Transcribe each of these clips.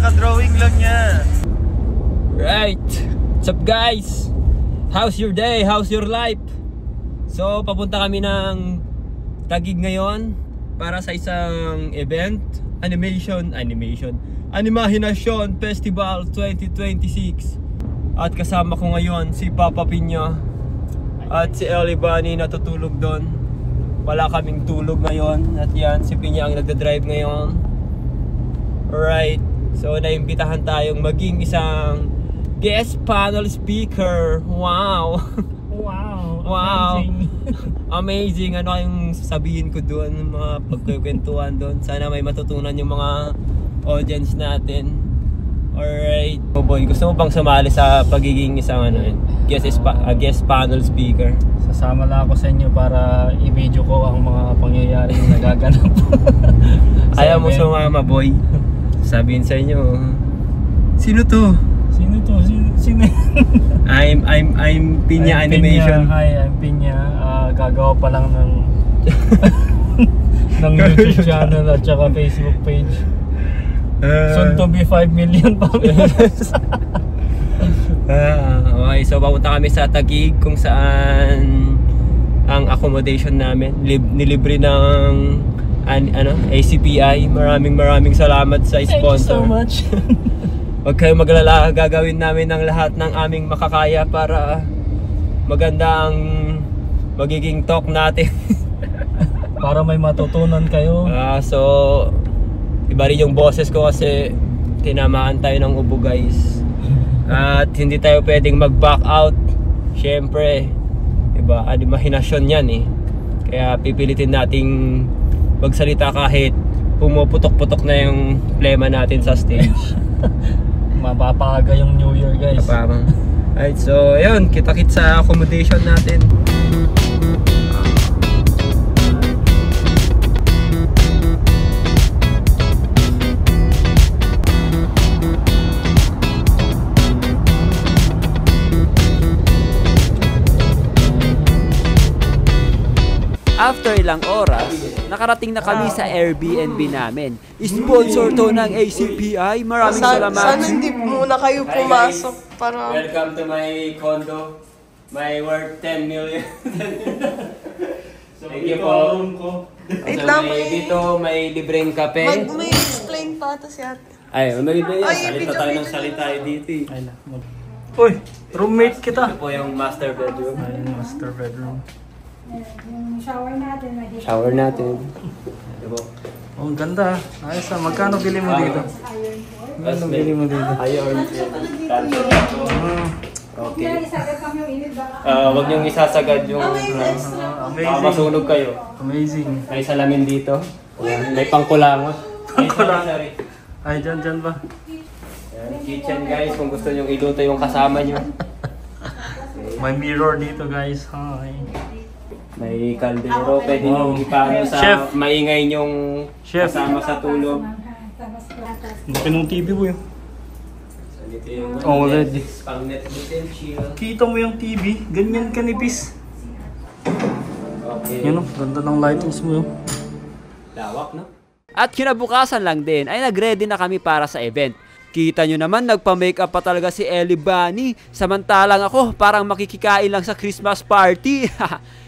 Kaka-drawing lang niya. Right. What's up guys? How's your day? How's your life? So papunta kami ng Taguig ngayon para sa isang event, Animahinasyon Festival 2026. At kasama ko ngayon si Papa Piña at si Eli Bunny natutulog doon. Wala kaming tulog ngayon. At yan, si Piña ang nagdadrive ngayon. Alright. So naimbitahan tayong maging isang guest panel speaker. Wow. Wow. Amazing. Ano yung sasabihin ko doon, mga pagkukwentuhan doon. Sana may matutunan yung mga audience natin. Alright. Oh boy, gusto mo bang sumali sa pagiging isang guest panel speaker? Sasama lang ako sa inyo para i-video ko ang mga pangyayaring nagaganap. Ayaw mo sumama, boy. Sabihin sa inyo, sino to? Sino to? Sino? I'm Piña Animation. Hi, I'm Piña. Gagawa pa lang ng ng YouTube channel at saka Facebook page. Soon to be 5 million followers. Okay, so papunta kami sa Taguig kung saan ang accommodation namin nilibre ng ACPI. Maraming salamat sa sponsor. Thank you so much. Huwag kayong maglala, gagawin namin ang lahat ng aming makakaya para maganda ang magiging talk natin. Para may matutunan kayo. So iba rin yung boses ko kasi tinamaan tayo ng ubo guys. At hindi tayo pwedeng mag-back out. Siyempre, iba, animahinasyon yan eh. Kaya pipilitin nating magsalita kahit pumuputok-putok na yung plema natin sa stage. Mapapaga yung New Year guys. Alright, so ayun, kita-kit sa accommodation natin. After ilang oras, nakarating na kami sa Airbnb namin. Sponsor to ng ACPI. Maraming salamat. Sana hindi muna kayo pumasok para... Welcome to my condo. My worth 10 million. Thank you po. Wait lang, Dito may libreng kape. may explain pa ito si ate. Ay, may libre. Ay, Salita tayo ng salita dito eh. Uy, roommate kita. Ito po yung master bedroom. Ayun, master bedroom. Yung shower natin, may dito. Shower natin. Oh, ang ganda. Ayos ah. Magkano bili mo dito? Magkano bili mo dito? Iron. Okay. Isagad kami yung init baka. Wag niyong isasagad yung baka masunog kayo. Amazing. May salamin dito. Ayan, may pangkulangot. Pangkulangot. Ay, dyan ba? Ayan, kitchen guys, kung gusto niyong iluto yung kasama niyo. May mirror dito guys. Hi. May kaldero, pwede niyong ipano sa Chef. maingay niyong Chef. kasama sa tulog. Laki ng TV mo yun. Ito yung OLED. Pang Netflix and chill. Kita mo yung TV, ganyan kanipis. Okay. Yan o, ganda ng lightings mo yun. Lawak, no? At kinabukasan lang din ay nag-ready na kami para sa event. Kita nyo naman, nagpa-makeup pa talaga si Eli Bunny. Samantalang ako, parang makikikain lang sa Christmas party.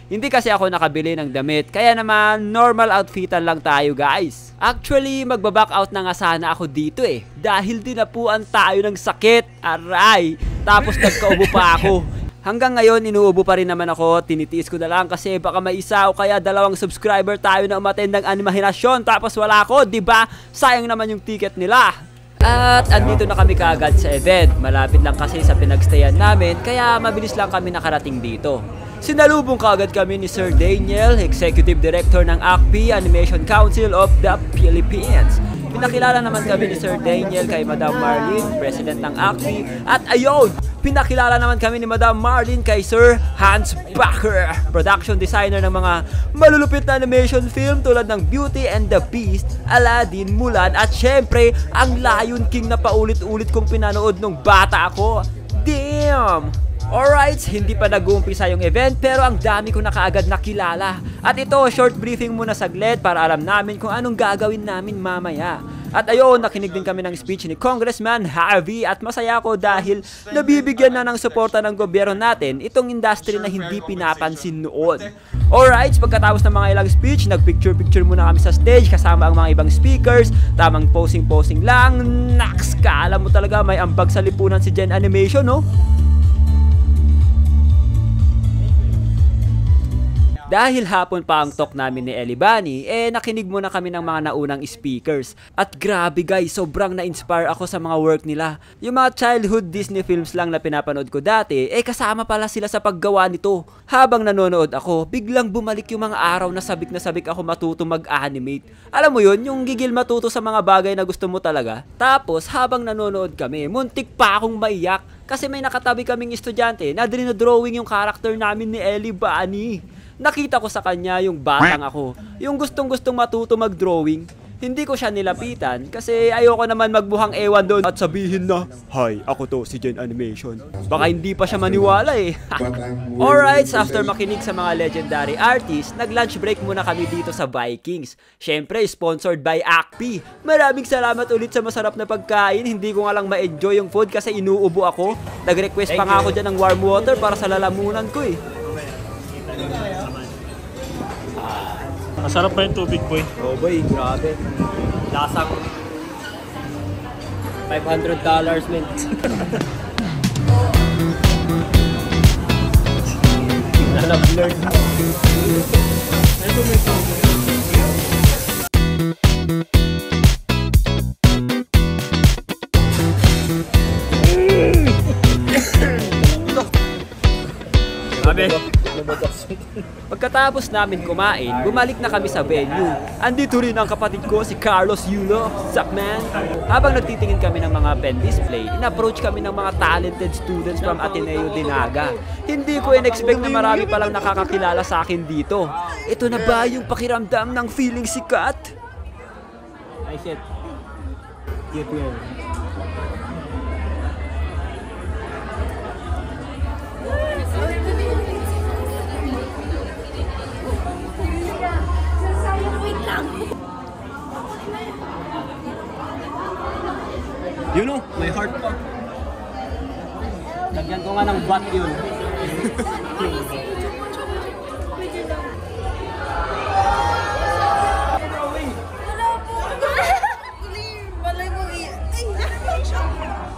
Hindi kasi ako nakabili ng damit, kaya naman normal outfitan lang tayo guys. Actually, magbaback out na nga sana ako dito eh. Dahil dinapuan tayo ng sakit. Aray! Tapos nagkaubo pa ako. Hanggang ngayon, inuubo pa rin naman ako. Tinitiis ko na lang kasi baka may isa o kaya 2 subscriber tayo na umattend ng Animahinasyon. Tapos wala ako, diba? Sayang naman yung ticket nila. At andito na kami kaagad sa event. Malapit lang kasi sa pinagstayan namin, kaya mabilis lang kami nakarating dito. Sinalubong kaagad kami ni Sir Daniel, Executive Director ng ACPI, Animation Council of the Philippines. Pinakilala naman kami ni Sir Daniel kay Madam Marlene, President ng ACPI. At ayun, pinakilala naman kami ni Madam Marlene kay Sir Hans Bacher, Production Designer ng mga malulupit na animation film tulad ng Beauty and the Beast, Aladdin, Mulan, at syempre, ang Lion King na paulit-ulit kong pinanood nung bata ako. Damn! Alright, hindi pa nag-uumpisa yung event pero ang dami ko na kaagad nakilala. At ito, short briefing muna saglit para alam namin kung anong gagawin namin mamaya. At ayun, nakinig din kami ng speech ni Congressman Harvey at masaya ako dahil nabibigyan na ng suporta ng gobyerno natin itong industry na hindi pinapansin noon. Alright, pagkatapos ng mga ilang speech, nagpicture-picture muna kami sa stage kasama ang mga ibang speakers, tamang posing-posing lang. Naks, kala mo talaga may ambag sa lipunan si Gen Animation, no? Dahil hapon pa ang talk namin ni Elibani, nakinig muna kami ng mga naunang speakers. At grabe guys, sobrang na-inspire ako sa mga work nila. Yung mga childhood Disney films lang na pinapanood ko dati, kasama pala sila sa paggawa nito. Habang nanonood ako, biglang bumalik yung mga araw na sabik ako matuto mag-animate. Alam mo yun, yung gigil matuto sa mga bagay na gusto mo talaga. Tapos habang nanonood kami, muntik pa akong maiyak kasi may nakatabi kaming estudyante na dinodrawing yung karakter namin ni Elibani. Nakita ko sa kanya yung batang ako, yung gustong-gustong matuto mag-drawing. Hindi ko siya nilapitan kasi ayoko naman magbuhang ewan doon at sabihin na, "Hi, ako to si Gen Animation." Baka hindi pa siya maniwala eh. Alright, after makinig sa mga legendary artists, nag-lunch break muna kami dito sa Vikings. Syempre, sponsored by Acpi. Maraming salamat ulit sa masarap na pagkain. Hindi ko nga lang ma-enjoy yung food kasi inuubo ako. Nag-request pa nga ako dyan ng warm water para sa lalamunan ko eh. Masarap pa yung tubig, boy. Oh boy, grabe. Lasang $500 men. Nalab-blurred. Grabe. Pagkatapos namin kumain, bumalik na kami sa venue. Andito rin ang kapatid ko, si Carlos Yulo. Sup, man? Habang nagtitingin kami ng mga pen display, in-approach kami ng mga talented students from Ateneo Dinaga. Hindi ko in-expect na marami palang nakakakilala sa akin dito. Ito na ba yung pakiramdam ng feeling sikat? I said, get well. You know, my heart pa. Lagyan ko nga ng bat yun.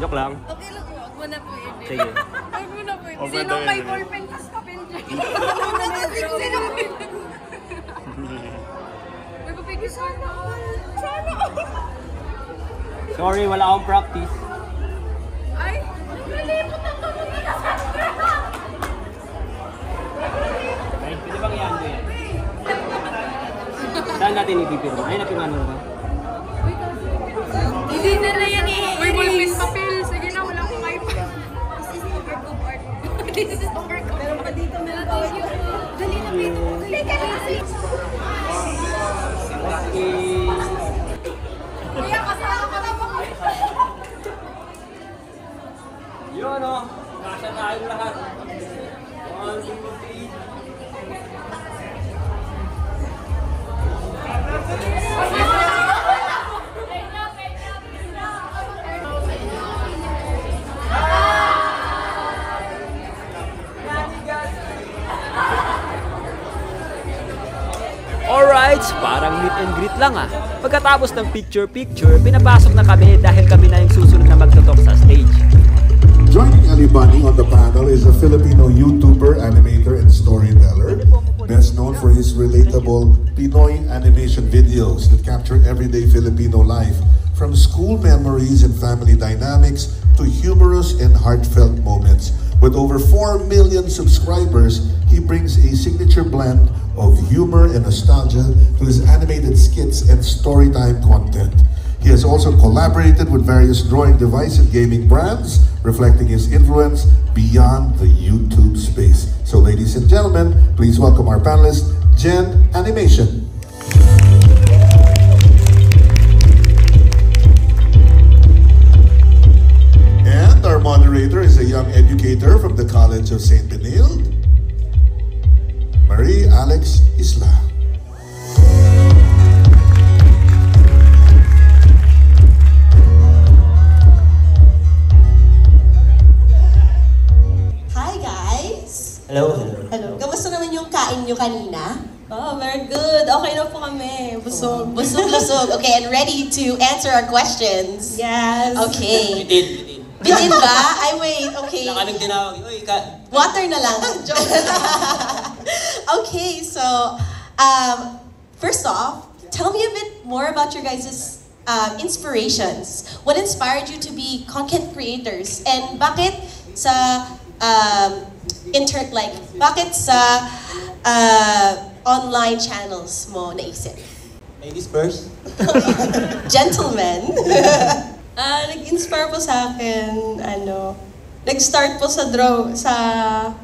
Joke lang. Okay lang, wag mo na po yun. Sige. Wag mo na po yun. Sino may ballpen tas kapin dyan? Sino may... May papigil sana all. Sana all. Sorry, wala akong practice. Ay, nalipot ang kamunin na sa Ay, pwede bang i-ando yan? Saan natin ipipirma? Ay, napirma ba? Hindi nila yan May ballpen papel. Sige na, wala akong iPad. This is the work of art. This is the work of art. Pero pa dito meron tayo. Dali na dito. Dali ka na. Okay. Kaya kasama ka na ba? Yun o, kasya tayo lahat. 1, 2, 3. Alright, parang meet and greet lang ah. Pagkatapos ng picture-picture, pinapasok na kami dahil kami na yung susunod na magtutok sa stage. Joining Elibani on the panel is a Filipino YouTuber, animator, and storyteller, best known for his relatable Pinoy animation videos that capture everyday Filipino life, from school memories and family dynamics to humorous and heartfelt moments. With over 4 million subscribers, he brings a signature blend of humor and nostalgia to his animated skits and storytime content. He has also collaborated with various drawing device and gaming brands, reflecting his influence beyond the YouTube space. So ladies and gentlemen, please welcome our panelist, Gen Animation. And our moderator is a young educator from the College of St. Benilde, Marie Alex Isla. Okay na po kami. Busog. Busog-lusog. Okay, and ready to answer our questions. Yes. Okay. Bitin. Bitin ba? Ay, wait. Okay. Anong tinawag? Uy, Water na lang. Okay, so, first off, tell me a bit more about your guys' inspirations. What inspired you to be content creators? And bakit sa bakit sa online channels mo naisip? Ladies first. Gentlemen. Nag-inspire po sa akin, nag-start po sa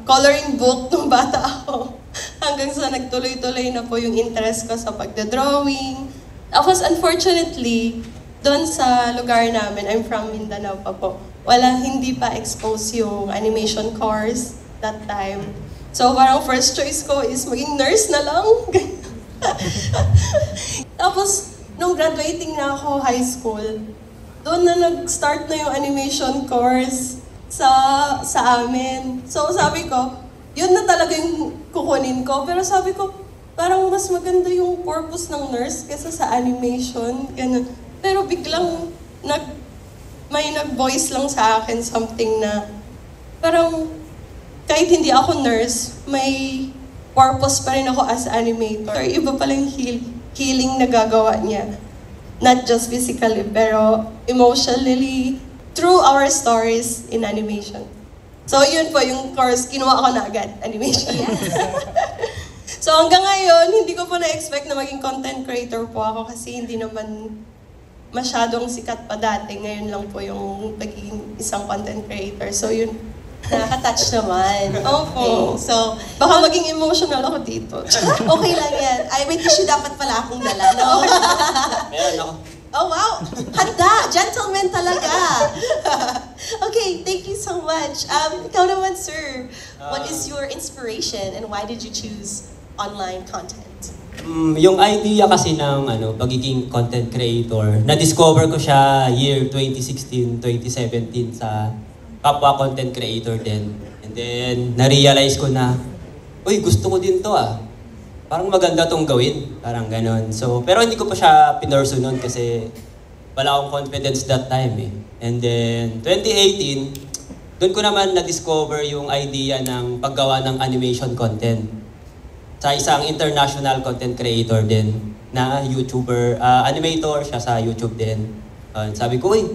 coloring book nung bata ako. Hanggang sa nagtuloy-tuloy na po yung interest ko sa pagdodrawing. Tapos unfortunately, doon sa lugar namin, I'm from Mindanao pa po, hindi pa exposed yung animation course that time. So parang first choice ko is maging nurse na lang. Tapos, nung graduating na ako high school, doon na nag-start na yung animation course sa amin. So sabi ko, yun na talaga yung kukunin ko. Pero sabi ko, parang mas maganda yung purpose ng nurse kaysa sa animation. Ganun. Pero biglang may nag-voice lang sa akin something na parang kahit hindi ako nurse, may purpose pa rin ako as animator. Iba pala yung healing na gagawa niya. Not just physically, pero emotionally, through our stories in animation. So yun po, yung course, kinuha ko na agad, animation. So hanggang ngayon, hindi ko po na-expect na maging content creator po ako kasi hindi naman masyadong sikat pa dati. Ngayon lang po yung pagiging isang content creator. So yun, nakaka-touch naman. Opo. Okay. So, baka maging emotional ako dito. Okay lang yan. Ay, may tissue dapat pala akong dala, no? Meron ako. Oh, wow! Handa! Gentleman talaga! Okay, thank you so much. Ikaw naman, sir. What is your inspiration and why did you choose online content? Yung idea kasi ng pagiging content creator, na-discover ko siya year 2016, 2017 sa kapwa content creator din. And then, na-realize ko na, uy, gusto ko din to Parang maganda tong gawin. Parang ganon. So, pero hindi ko pa siya pinursu nun kasi wala akong confidence that time And then, 2018, doon ko naman na-discover yung idea ng paggawa ng animation content sa isang international content creator din na YouTuber, animator siya sa YouTube din. Sabi ko, uy,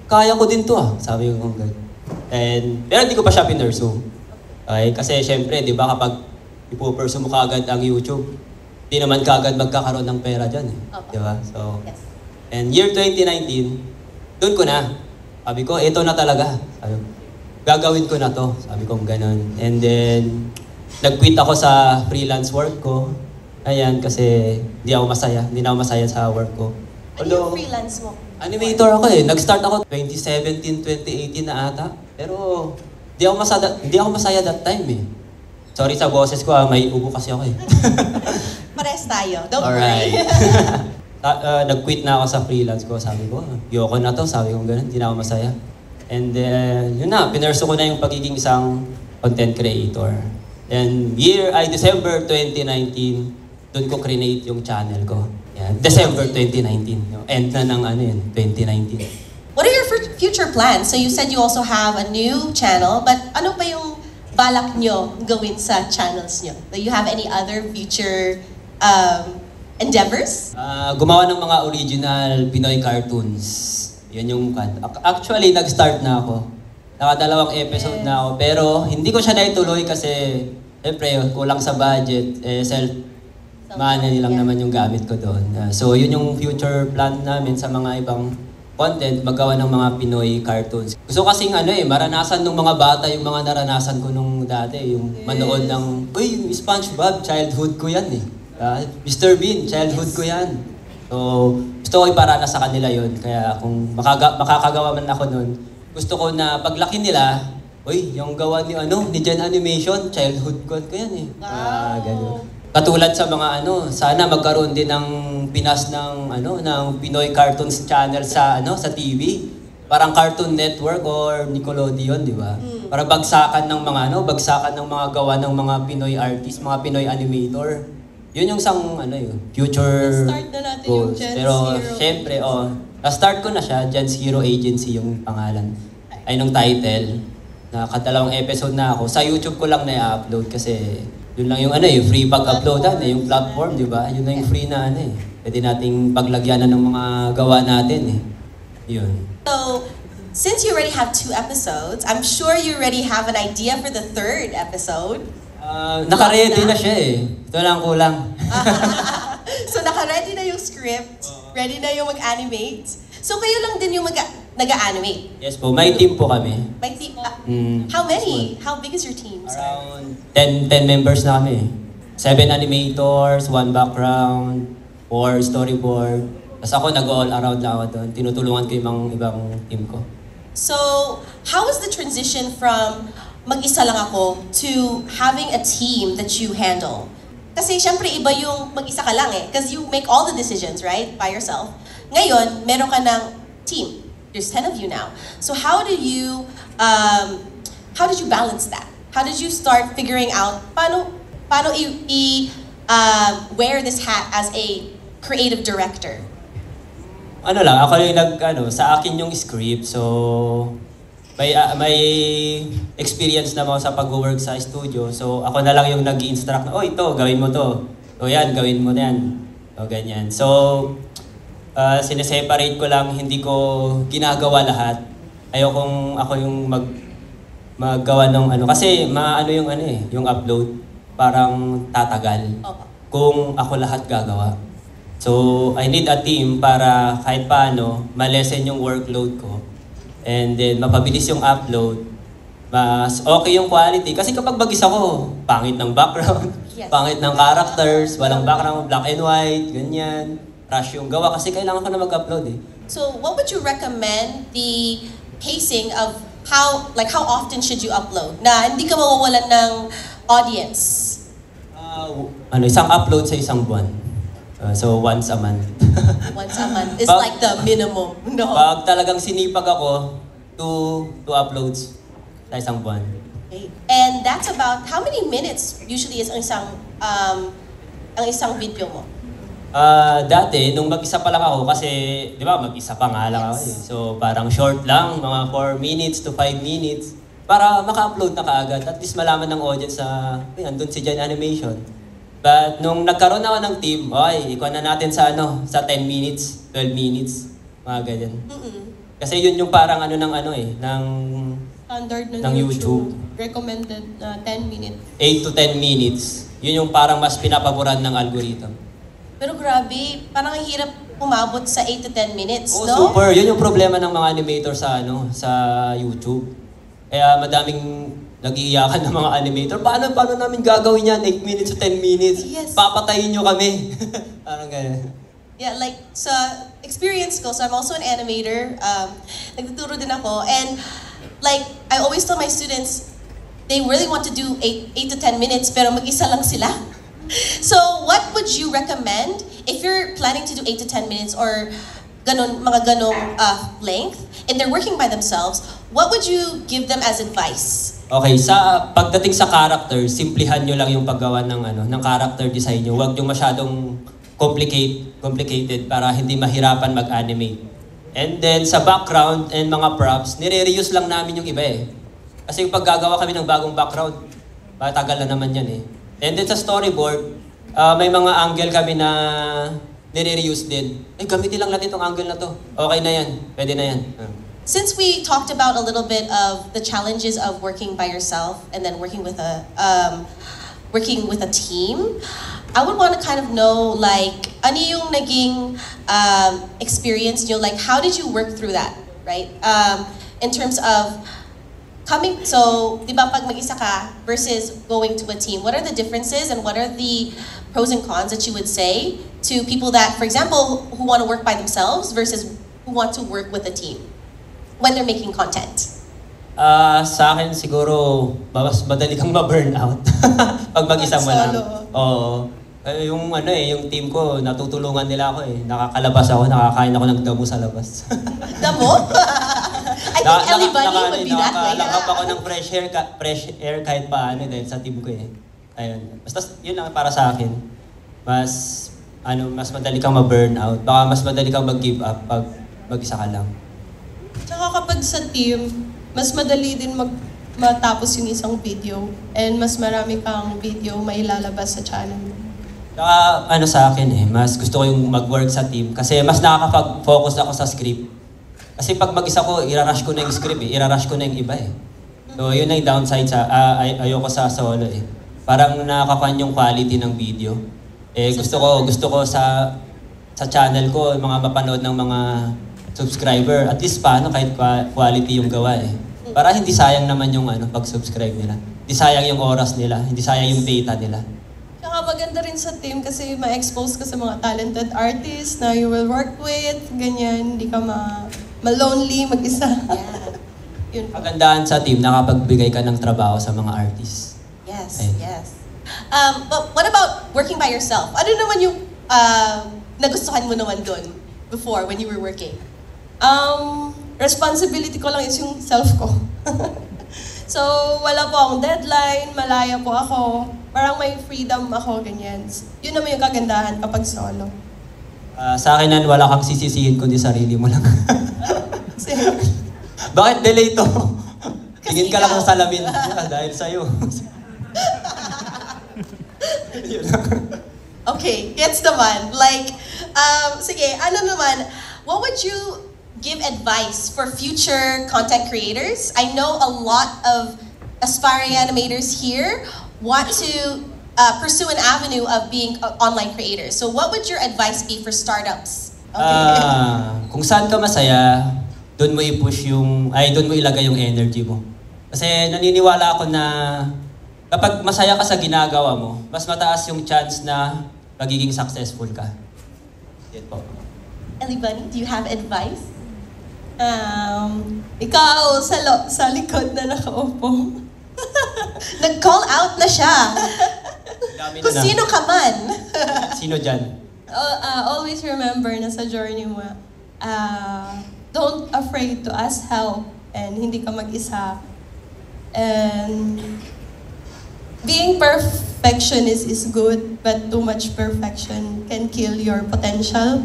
kaya ko din to Sabi ko, pero hindi ko pa siya pinursu. Okay? Kasi syempre, di ba kapag ipupursue mo kaagad ang YouTube, di naman kaagad magkakaroon ng pera dyan Di ba? So, and year 2019, doon ko na. Sabi ko, ito na talaga. Gagawin ko na to. Sabi ko, ganun. And then, nag-quit ako sa freelance work ko. Ayan, kasi hindi na ako masaya sa work ko. Ano yung freelance mo? Animator ako Nag-start ako 2017, 2018 na ata. Pero di ako masaya that time Sorry sa boses ko may ubo kasi ako Pares tayo. Don't Alright. worry. Nag-quit na ako sa freelance ko. Sabi ko, yoko na to. Sabi ko ganun, hindi na ako masaya. And yun na, pinursu ko na yung pagiging isang content creator. And December 2019, doon ko create yung channel ko. December 2019. End na ng 2019. What are your future plans? So you said you also have a new channel, but ano pa yung balak nyo gawin sa channels nyo? Do you have any other future endeavors? Gumawa ng mga original Pinoy cartoons. Yan yung actually, nag-start na ako. Nakadalawang episode na ako. Pero hindi ko siya naituloy kasi siyempre, kulang sa budget. Money lang naman yung gamit ko doon. So yun yung future plan namin sa mga ibang content, magawa ng mga Pinoy cartoons. Gusto kasing maranasan ng mga bata yung mga naranasan ko nung dati. Yung manood ng, yung SpongeBob, childhood ko yan Mr. Bean, childhood ko yan. So gusto ko iparana sa kanila yun. Kaya kung makakagawa man ako nun, gusto ko na paglaki nila, yung gawa ni Gen Animation, childhood ko yan Wow. Ganun. Katulad sa mga sana magkaroon din ng Pinas ng Pinoy Cartoons channel sa TV. Parang Cartoon Network or Nickelodeon, di ba? Para bagsakan ng mga gawa ng mga Pinoy artists, mga Pinoy animator. yun yung isang future Start na natin yung goals. Gen Pero Zero. syempre, na-start ko na siya, Gen Zero Agency yung pangalan. Ay nung title. Nakadalawang episode na ako. Sa YouTube ko lang na-upload kasi yun lang yung free pag-uploadan yung platform, di ba? Yun na yung free na Pwede nating paglagyanan ng mga gawa natin Yun. So, since you already have 2 episodes, I'm sure you already have an idea for the 3rd episode. Naka-ready na siya Ito lang kulang. So, naka-ready na yung script, ready na yung mag-animate. So, kayo lang din yung nag-animate. Yes po, may team po kami. May team. How many? How big is your team? Around 10 members na kami. 7 animators, 1 background, 4 storyboard. Tapos ako nag-all around lang ako doon. Tinutulungan ko yung ibang team ko. So, how was the transition from mag-isa lang ako to having a team that you handle? Kasi syempre iba yung mag-isa ka lang because you make all the decisions, right? By yourself. Ngayon, meron ka ng team. There's 10 of you now. So how did you balance that? How did you start figuring out paano wear this hat as a creative director? Ako yung sa akin yung script. So, may experience naman ako sa pag-work sa studio. So, ako na lang yung nag-i-instruct na, ito, gawin mo to. O yan, gawin mo na yan. O ganyan. So, sineseparate ko lang, hindi ko ginagawa lahat. Ayokong ako yung maggawa ng Kasi yung upload, parang tatagal. Kung ako lahat gagawa. So, I need a team para kahit paano, malesen yung workload ko. And then, mapabilis yung upload. Mas okay yung quality. Kasi kapag mag-isa ko, pangit ng background, pangit ng characters, walang background, black and white, ganyan. Rush yung gawa kasi kailangan ko na mag-upload So, what would you recommend the pacing of how often should you upload? Na hindi ka mawawalan ng audience. Isang upload sa isang buwan. So, once a month. Once a month is like the minimum, no? Pag talagang sinipag ako, 2 uploads sa isang buwan. Okay. And that's about, how many minutes usually is ang isang video mo? Dati, nung mag-isa pa lang ako, kasi, di ba, mag-isa pa nga lang ako So, parang short lang, mga 4 minutes to 5 minutes, para maka-upload na kaagad. At least malaman ng audience andun si Gen Animation. But nung nagkaroon ako ng team, ikuha na natin sa 10 minutes, 12 minutes, mga ganyan. Kasi yun yung parang ng Standard ng YouTube. Recommended 10 minutes. 8 to 10 minutes. Yun yung parang mas pinapaboran ng algorithm. Pero grabe, parang ang hirap umabot sa 8 to 10 minutes, no? Super. Yun yung problema ng mga animator sa YouTube. Kaya madaming nag-iiyakan ng mga animator. Paano namin gagawin yan? 8 minutes to 10 minutes? Yes. Papatayin nyo kami. Parang ganyan. Yeah, like, sa experience ko, so I'm also an animator. Nagtuturo din ako. And, like, I always tell my students, they really want to do 8 to 10 minutes, pero mag-isa lang sila. So, what would you recommend if you're planning to do 8 to 10 minutes or mga ganong length, and they're working by themselves, what would you give them as advice? Okay, sa pagdating sa character, simplihan nyo lang yung paggawa ng character design nyo. Huwag nyo masyadong complicated para hindi mahirapan mag-animate. And then sa background and mga props, nire-reuse lang namin yung iba Kasi yung paggagawa kami ng bagong background, matagal na naman yan And then sa storyboard, may mga angle kami na nire-reuse din. Gamitin lang natin itong angle na to. Okay na yan, pwede na yan. Since we talked about a little bit of the challenges of working by yourself and then working with a team, I would want to kind of know, like, ano yung naging experience nyo? Like, how did you work through that, right? In terms of so, di ba pag mag-isa ka versus going to a team, what are the differences and what are the pros and cons that you would say to people that, for example, who want to work by themselves versus who want to work with a team when they're making content? Sa akin siguro, mas madali kang ma-burn out pag mag-isa mo lang. Oo. Yung team ko, natutulungan nila ako Nakakalabas ako, nakakain ako ng damo sa labas. Damo? I think Ellie Bunny would be that way. Nakalakap ako ng fresh air kahit paano dahil sa team ko Ayun. Basta yun lang para sa akin. mas madali kang ma-burnout. Baka mas madali kang mag-give up pag mag-isa ka lang. Tsaka kapag sa team, mas madali din matapos yung isang video. And mas marami kang video may lalabas sa channel mo. Tsaka sa akin mas gusto ko yung mag-work sa team kasi mas nakakapag-focus ako sa script. Kasi pag mag-isa ko, irarush ko na yung script irarush ko na yung iba So yun na yung downside ayoko sa solo Parang nakakakuha yung quality ng video. Gusto ko sa channel ko, mga mapanood ng mga subscriber, at least paano kahit quality yung gawa Para hindi sayang naman yung pag-subscribe nila. Hindi sayang yung oras nila, hindi sayang yung data nila. Tsaka maganda rin sa team kasi ma-expose ka sa mga talented artists na you will work with, ganyan, hindi ka ma-lonely mag-isa. Yun. Kagandahan sa team, nakapagbigay ka ng trabaho sa mga artists. Yes, yes. But what about working by yourself? Ano naman yung nagustuhan mo naman doon before when you were working? Responsibility ko lang is yung self ko. So, wala po akong deadline, malaya po ako. Parang may freedom ako, ganyan. Yun naman yung kagandahan kapag solo. Sa akin wala kang sisisihin kundi sarili mo lang. Bakit delay to? Tingin ka lang ng salamin dahil sa'yo. Okay, gets naman. Like, sige, ano naman, what would you give advice for future content creators? I know a lot of aspiring animators here want to pursue an avenue of being online creators. So what would your advice be for startups? Kung saan ka masaya, doon mo doon mo ilagay yung energy mo. Kasi naniniwala ako na kapag masaya ka sa ginagawa mo, mas mataas yung chance na magiging successful ka. Yan po. Ellie Bunny, do you have advice? Ikaw sa likod na nakaupo. Nag-call out na siya. Kung sino ka man. Sino dyan? Always remember na sa journey mo, don't afraid to ask help and hindi ka mag-isa. And being perfectionist is good, but too much perfection can kill your potential.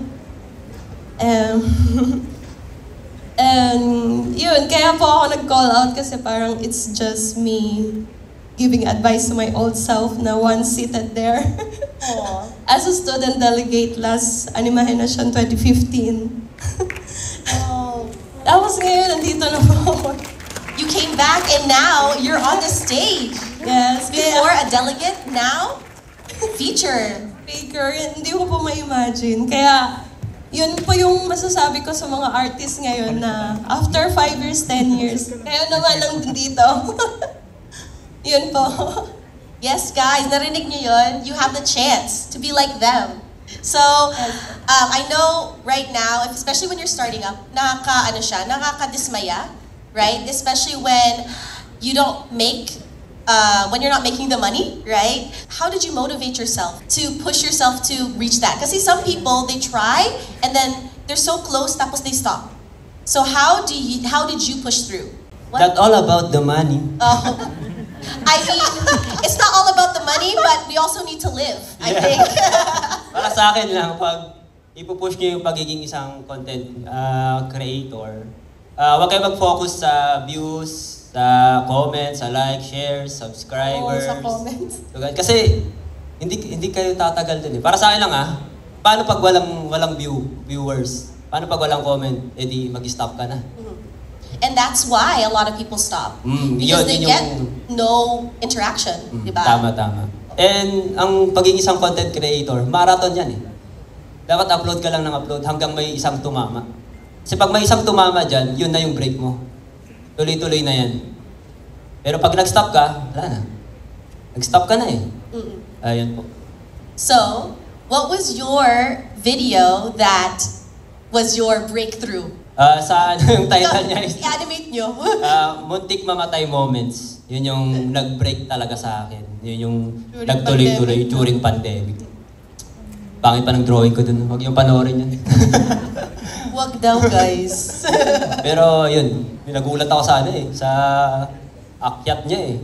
And yun, kaya po ako nag-call out kasi parang it's just me giving advice to my old self na once seated there. As a student delegate last Animahenasyon 2015. Tapos ngayon, nandito na po ako. You came back and now you're on the stage. Yes. Before a delegate, now feature. Hindi ko po ma-imagine. Kaya, yun po yung masasabi ko sa mga artists ngayon na after 5 years, 10 years, kayo naman lang dito. Yun po. Yes, guys, narinig niyo yun? You have the chance to be like them. So, I know right now, especially when you're starting up, nakakadismaya, right? Especially when you don't make when you're not making the money, right? How did you motivate yourself to push yourself to reach that? Because some people, they try and then they're so close, tapos they stop. So how did you push through? Not all about the money. I mean, it's not all about the money, but we also need to live, I think. Para sa akin lang, pag ipupush niyo yung pagiging isang content creator, huwag kayo mag-focus sa views, sa comments, sa likes, shares, subscribers. Sa comments. Kasi hindi kayo tatagal dun Para sa akin lang paano pag walang viewers? Paano pag walang comment? Di mag-stop ka na. And that's why a lot of people stop. Because they get no interaction, di ba? Tama. And ang pagiging isang content creator, marathon yan Dapat upload ka lang ng upload hanggang may isang tumama. Kasi pag may isang tumama dyan, yun na yung break mo. Tuloy-tuloy na yan. Pero pag nag-stop ka, wala na. Nag-stop ka na Ayun po. So, what was your video that was your breakthrough? Sa yung title niya is I-animate nyo. Muntik Mamatay Moments. Yun yung nag-break talaga sa akin. Yun yung nagtuloy-tuloy during pandemic. Pangit pa ng drawing ko dun. Huwag yung panoorin yan. Wag daw, guys. Pero yun, nagulat ako sa sa akyat niya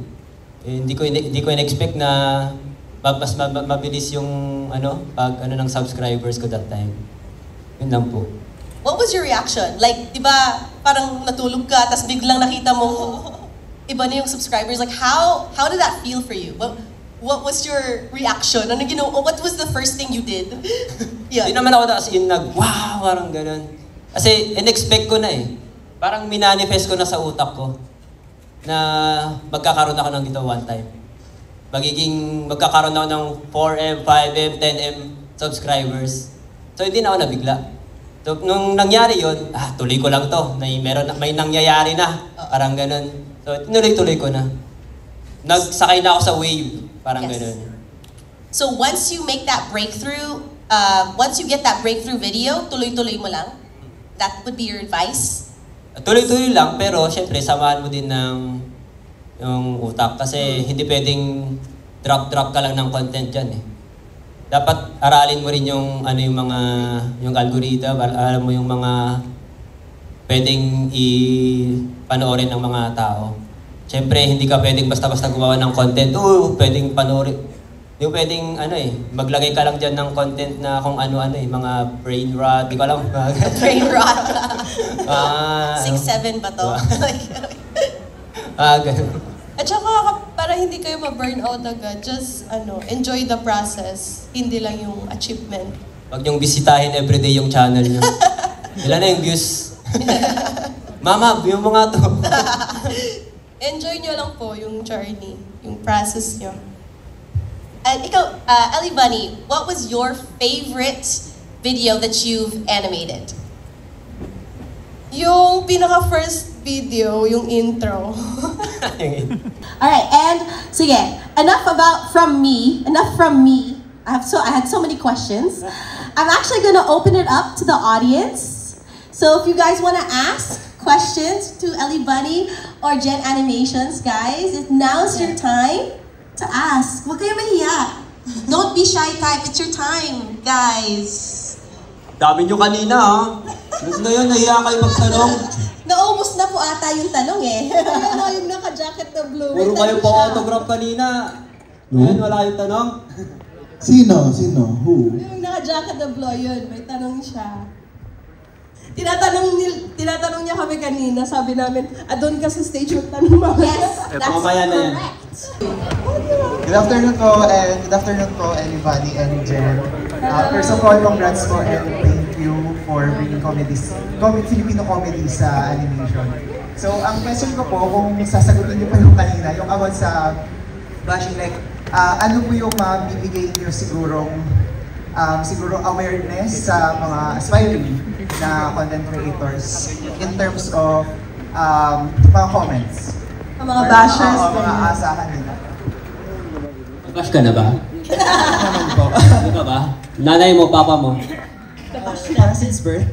Hindi ko in-expect na mas mabilis yung ng subscribers ko that time. Yun lang po. What was your reaction? Like, di ba, parang natulog ka, tapos biglang nakita mo, iba na yung subscribers. Like, how did that feel for you? What was your reaction? What was the first thing you did? Hindi naman ako as in wow, parang ganun. Kasi in-expect ko na eh. Parang minanifest ko na sa utak ko na magkakaroon ako ng dito one time. Magkakaroon ako ng 4M, 5M, 10M subscribers. So hindi na ako nabigla. So nung nangyari yun, tuloy ko lang to. May nangyayari na. Parang ganun. So tinuloy-tuloy ko na. Nagsakay na ako sa wave. Parang ganun. So once you make that breakthrough, once you get that breakthrough video, tuloy-tuloy mo lang? That would be your advice? Tuloy-tuloy lang, pero syempre samahan mo din ng yung utak. Kasi hindi pwedeng drop ka lang ng content dyan eh. Dapat aralin mo rin yung yung algorithm, alam mo yung mga pwedeng ipanoorin ng mga tao. Siyempre, hindi ka pwedeng basta-basta gumawa ng content. Pwedeng panoorin. Hindi mo pwedeng, maglagay ka lang dyan ng content na kung ano-ano mga brain rot. Di ko alam. Brain rot. 6-7 ba to? Ganun. At saka, para hindi kayo ma-burnout agad, just enjoy the process. Hindi lang yung achievement. Huwag niyong bisitahin everyday yung channel niyo. Ilan na yung views? Mama, view mo nga to. Enjoy nyo lang po yung journey, yung process nyo. And ikaw, Ellie Bunny, what was your favorite video that you've animated? Yung pinaka-first video, yung intro. Alright, and sige, enough from me. I had so many questions. I'm actually gonna open it up to the audience. So if you guys wanna ask questions to Ellie Bunny or Gen Animations, guys, now's your time to ask. Huwag kayo mahiya. Don't be shy type. It's your time, guys. Dami nyo kanina Gusto na yun, nahiya kayo magtanong. Naubos na po ata yung tanong eh. Ayun yung naka-jacket na blue. Puro kayo po autograph kanina. Ngayon, wala yung tanong. Sino? Who? Yung naka-jacket na blue, yun. May tanong siya. Tinatanong niya kami kanina, sabi namin, doon ka sa stage magtanong mo. Yes, that's correct. Good afternoon po, Ellie Bunny and Jen. First of all, congrats po and thank you for bringing Filipino comedy sa animation. So, ang question ko po, kung sasagutin niyo pa yung kanina, yung about sa bashing, like, ano po yung mabibigay niyo siguro awareness sa mga aspiring na content creators in terms of mga comments. Ang mga bashers. Mga asahan nila. Bash ka na ba? Naman po. Ano ka ba? Nanay mo, papa mo? Parang since birth.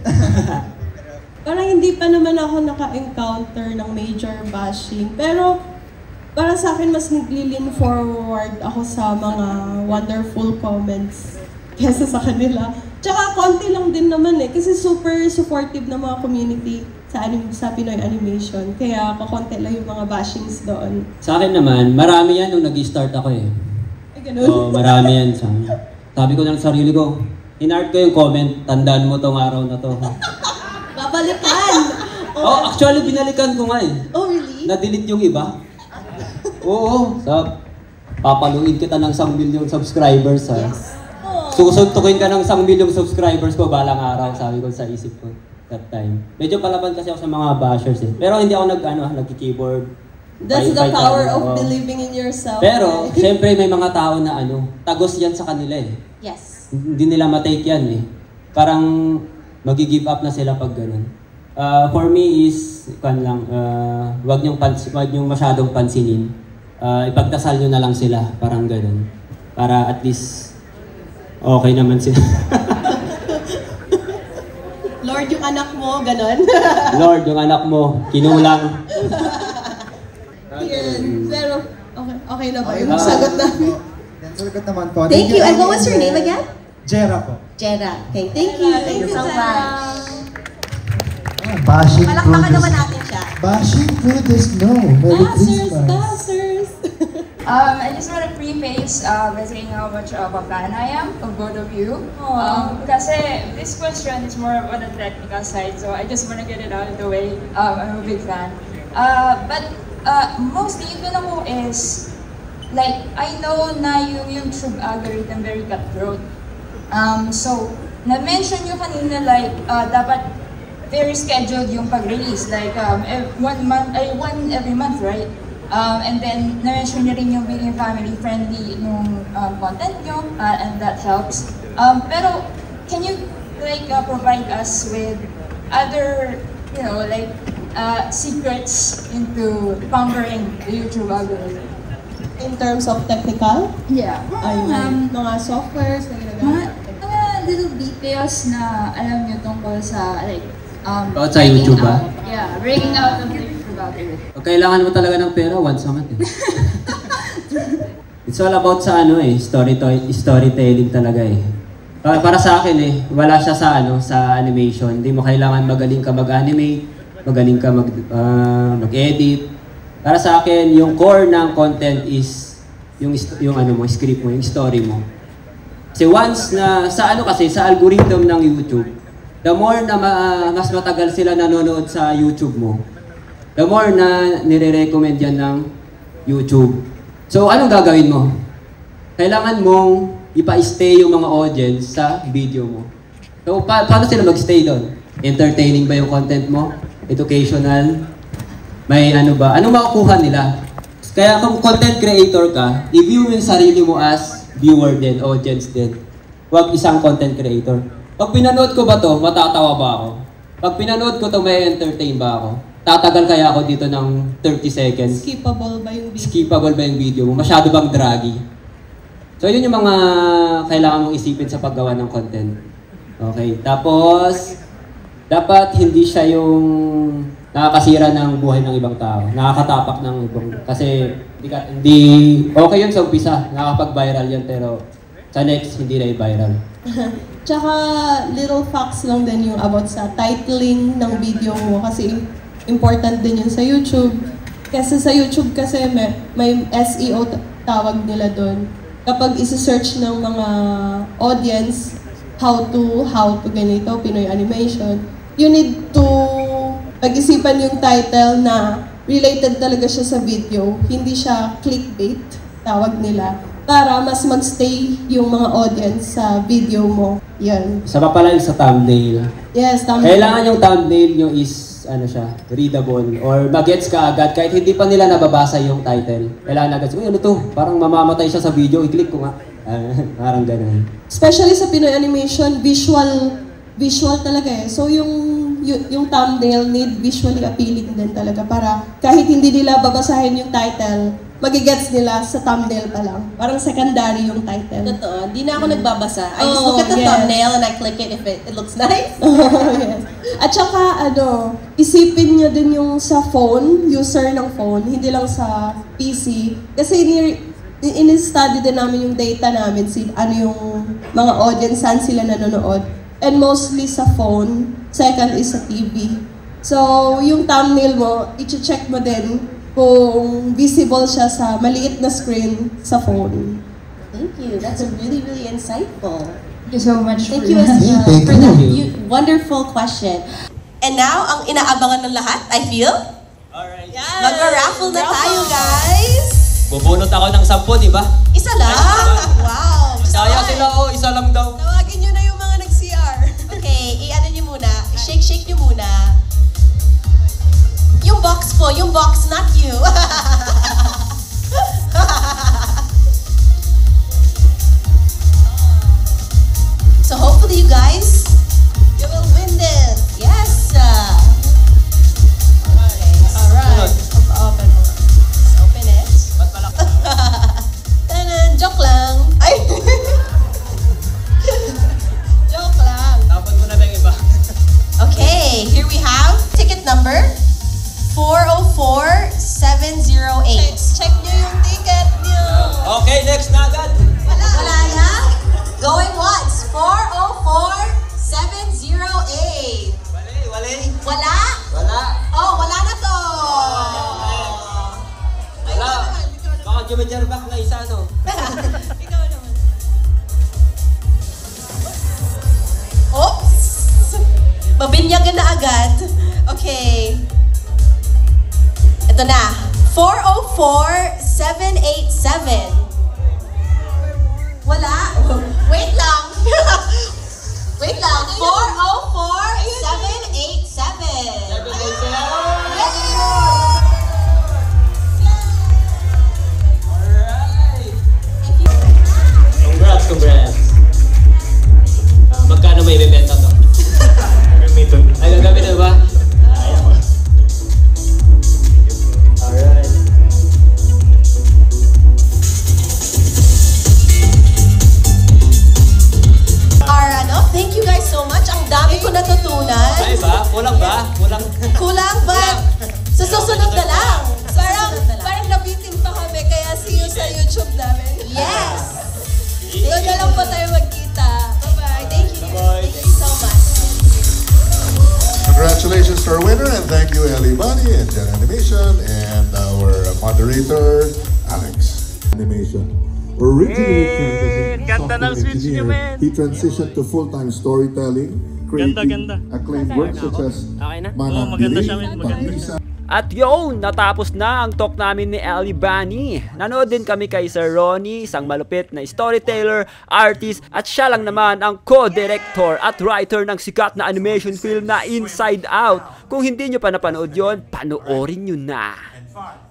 Parang hindi pa naman ako naka-encounter ng major bashing. Pero para sa akin, mas nag-lean forward ako sa mga wonderful comments kesa sa kanila. Tsaka konti lang din naman kasi super supportive na mga community sa Pinoy Animation. Kaya kakonti lang yung mga bashings doon. Sa akin naman, marami yan nung nag-start ako eh. Ay, ganun? Marami yan sa akin. Sabi ko ng sarili ko, in-art ko yung comment, tandaan mo tong araw na to. Babalikan! Actually, binalikan ko nga eh. Oh, really? Na-delete yung iba. Oo, papaluin kita ng 1 million subscribers ha. Yes. Susuntukin ka ng 1 million subscribers ko balang araw, sabi ko sa isip ko that time. Medyo palaban kasi ako sa mga bashers eh. Pero hindi ako nag-keyboard. That's the power of believing in yourself. Pero, syempre may mga tao na tagos yan sa kanila eh. Yes. Hindi nila matake yan eh. Parang magi-give up na sila pag ganun. For me is, wag niyong masyadong pansinin. Ipagdasal niyo na lang sila, parang ganun. Para at least, okay naman sila. Lord, yung anak mo, ganun. Lord, yung anak mo, kinulang. Pero, okay na ba? Okay, Yung sagot na. Sagot naman po. Thank you. And what was your name again? Jera po. Jera. Okay, thank you. Thank you so much. Bashing Palakpakan naman natin siya. Bashing goodness, no. Merry Christmas. Bashers! I just want to preface by saying how much of a fan I am of both of you. Kasi this question is more on the technical side, so I just want to get it out of the way. I'm a big fan. But mostly, yung tanong ko is, like, I know na yung YouTube algorithm very cutthroat. So, na-mention nyo kanina, like, dapat very scheduled yung pag-release, like one every month, right? And then na-mention nyo rin yung being family-friendly nung content nyo, and that helps. Pero can you like provide us with other, you know, like secrets into conquering the YouTube algorithm? In terms of technical? Yeah. Mga softwares na ginagamit. Mga little details na alam nyo tungkol sa like about sa YouTube ba? Yeah, breaking out of the YouTube algorithm. Pag kailangan mo talaga ng pera, once a month eh. It's all about sa ano eh, storytelling talaga eh. Para sa akin eh, wala siya sa sa animation. Hindi mo kailangan magaling ka mag-animate, magaling ka mag-edit. Para sa akin, yung core ng content is yung script mo, yung story mo. Kasi once na sa algorithm ng YouTube, the more na mas matagal sila nanonood sa YouTube mo, the more na nire-recommend yan ng YouTube. So, anong gagawin mo? Kailangan mong ipa-stay yung mga audience sa video mo. So, paano sila mag-stay doon? Entertaining ba yung content mo? Educational? May ano ba? Anong makukuha nila? Kaya kung content creator ka, i-view yung sarili mo as viewer din, audience din. Huwag isang content creator. Pag pinanood ko ba to, matatawa ba ako? Pag pinanood ko to, may entertain ba ako? Tatagal kaya ako dito ng 30 seconds? Skippable ba yung video? Skippable ba yung video mo? Masyado bang draggy? So, yun yung mga kailangan mong isipin sa paggawa ng content. Okay. Tapos, dapat hindi siya yung nakakasira ng buhay ng ibang tao. Nakakatapak ng ibang... Kasi, hindi okay yun sa umpisa. Nakakapag-viral yun, pero sa next, hindi na i-viral. Tsaka, little facts lang din yung about sa titling ng video mo. Kasi, important din yun sa YouTube. Kasi sa YouTube kasi may SEO tawag nila doon. Kapag isi-search ng mga audience, how to ganito, Pinoy animation, you need to pag-isipan yung title na related talaga siya sa video. Hindi siya clickbait, tawag nila. Para mas magstay yung mga audience sa video mo. Yan. Isa pa pala yung sa thumbnail. Yes, thumbnail. Kailangan yung thumbnail nyo is readable or magets ka agad kahit hindi pa nila nababasa yung title. Kailangan agad, uy, ano to? Parang mamamatay siya sa video, i-click ko nga. Parang ganun. Especially sa Pinoy animation, visual talaga eh. So yung thumbnail need visually appealing din talaga para kahit hindi nila babasahin yung title, magigets nila sa thumbnail pa lang. Parang secondary yung title. Totoo. Di na ako nagbabasa. I just look at the thumbnail and I click it if it looks nice. Yes. At saka, isipin nyo din yung sa phone, user ng phone, hindi lang sa PC. Kasi in-study din namin yung data namin, ano yung mga audience, saan sila nanonood. And mostly sa phone, second is sa TV. So, yung thumbnail mo, i-check mo din kung visible siya sa maliit na screen sa phone. Thank you. That's a really, really insightful. Thank you so much for that wonderful question. And now, ang inaabangan ng lahat, I feel? Alright. Yes. Mag-raffle na tayo, guys! Bubunot ako ng 10, di ba? Isa lang? Wow! Saya sila, isa lang daw. Tawagin nyo na yung mga nag-CR. Okay, i-ano nyo muna. Shake nyo muna. Yung box, not you. So hopefully you guys, you will win this. Yes. Alright. Open it. Tanan, joke lang. Ay. majerbak na isa, no? Ikaw naman. Oops! Mabinyagan na agad. Okay. Ito na. 404-787. Wala? Wait lang. Wait lang. 404-787. Congrats. Magkano may ibebenta to? Gamitin. Ay, gagamitin ba? Alright. Thank you guys so much. Ang dami ko natutunan. Ay ba? Kulang ba? Kulang ba? Sa susunod na lang. Parang nabitin pa kami, kaya see you sa YouTube namin. Yes! Doon na lang po tayo magkita. Bye-bye. Thank you. Thank you so much. Congratulations to our winner, and thank you, Ellie Bunny and Gen Animation, and our moderator, Alex. Animation. Originally ganda ng switch niyo, man. he transitioned to full-time storytelling, creating acclaimed works such as Manang maganda siya, Dilim, maganda. Pag-isa. At yun, natapos na ang talk namin ni Ellie Bunny. Nanood din kami kay Sir Ronnie, isang malupit na storyteller, artist, at siya lang naman ang co-director at writer ng sikat na animation film na Inside Out. Kung hindi nyo pa napanood yun, panoorin nyo na.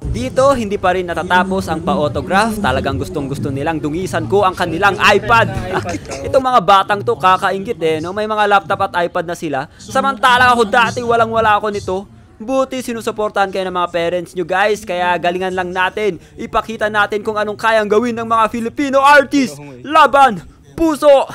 Dito, hindi pa rin natatapos ang pa-autograph. Talagang gustong-gusto nilang dungisan ko ang kanilang iPad. Itong mga batang to, kakaingit no? May mga laptop at iPad na sila. Samantalang ako dati, walang-wala ako nito. Buti sinusuportahan kayo ng mga parents nyo guys. Kaya galingan lang natin. Ipakita natin kung anong kayang gawin ng mga Filipino artists. Laban! Puso!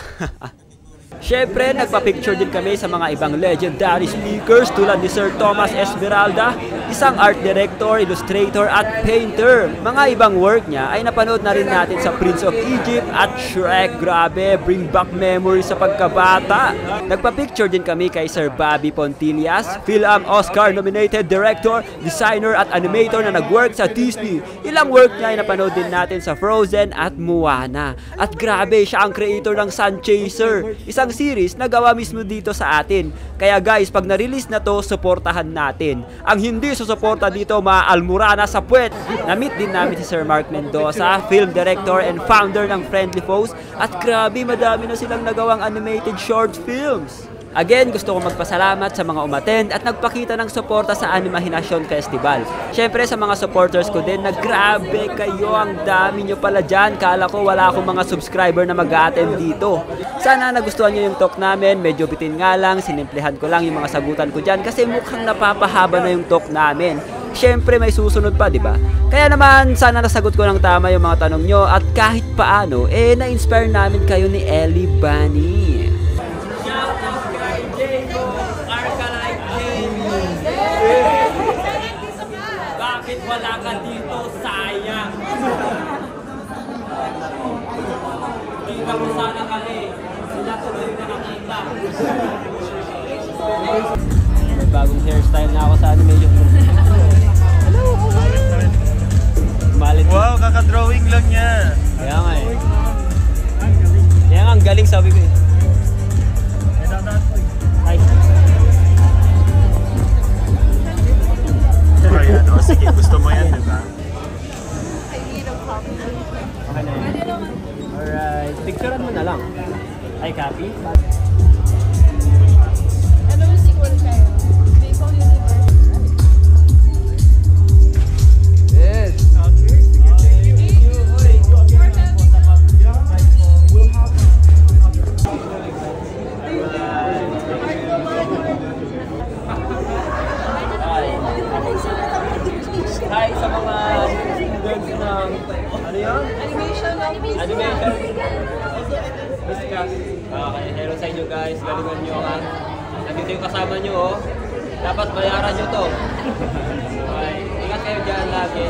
Syempre, nagpa-picture din kami sa mga ibang legendary speakers tulad ni Sir Thomas Esmeralda, isang art director, illustrator at painter. Mga ibang work niya ay napanood na rin natin sa Prince of Egypt at Shrek. Grabe, bring back memories sa pagkabata. Nagpa-picture din kami kay Sir Bobby Pontillas, Film Oscar-nominated director, designer at animator na nag-work sa Disney. Ilang work niya ay napanood din natin sa Frozen at Moana. At grabe, siya ang creator ng Sun Chaser, isang series na gawa mismo dito sa atin. Kaya guys, pag na-release na to, suportahan natin. Ang hindi susuporta dito, maalmura na sa puwet. Na-meet din namin si Sir Mark Mendoza, film director and founder ng Friendly Foes. At grabe, madami na silang nagawang animated short films. Again, gusto ko magpasalamat sa mga umattend at nagpakita ng suporta sa Animahinasyon Festival. Syempre sa mga supporters ko din, grabe kayo, ang dami nyo pala dyan. Kala ko wala akong mga subscriber na mag-a-attend dito. Sana nagustuhan nyo yung talk namin, medyo bitin nga lang, sinimplihan ko lang yung mga sagutan ko dyan kasi mukhang napapahaba na yung talk namin. Syempre may susunod pa, di ba? Kaya naman, sana nasagot ko ng tama yung mga tanong nyo at kahit paano, na-inspire namin kayo ni Ellie Bunny. Bakit wala ka dito? Sayang! Kita mo sana kami. Sila tuloy na nakita. May bagong hairstyle na ako sa animation. Hello! Malit. Wow, kaka-drawing lang niya. Kaya nga eh. Kaya nga, ang galing sabi ko eh. Hi. Ayan, o sige, gusto mo yan, di ba? Okay na yun. Alright, picturean mo na lang. Hi, copy. Ano yung sequel kayo? Baseball Universe? Yes. Hi sa mga students ng ano yun? Animation. Animation. Miss ka. Okay, hello sa inyo guys. Galingan nyo ha. Nandito yung kasama nyo oh. Dapat bayaran nyo to. Okay, ingat kayo dyan lagi.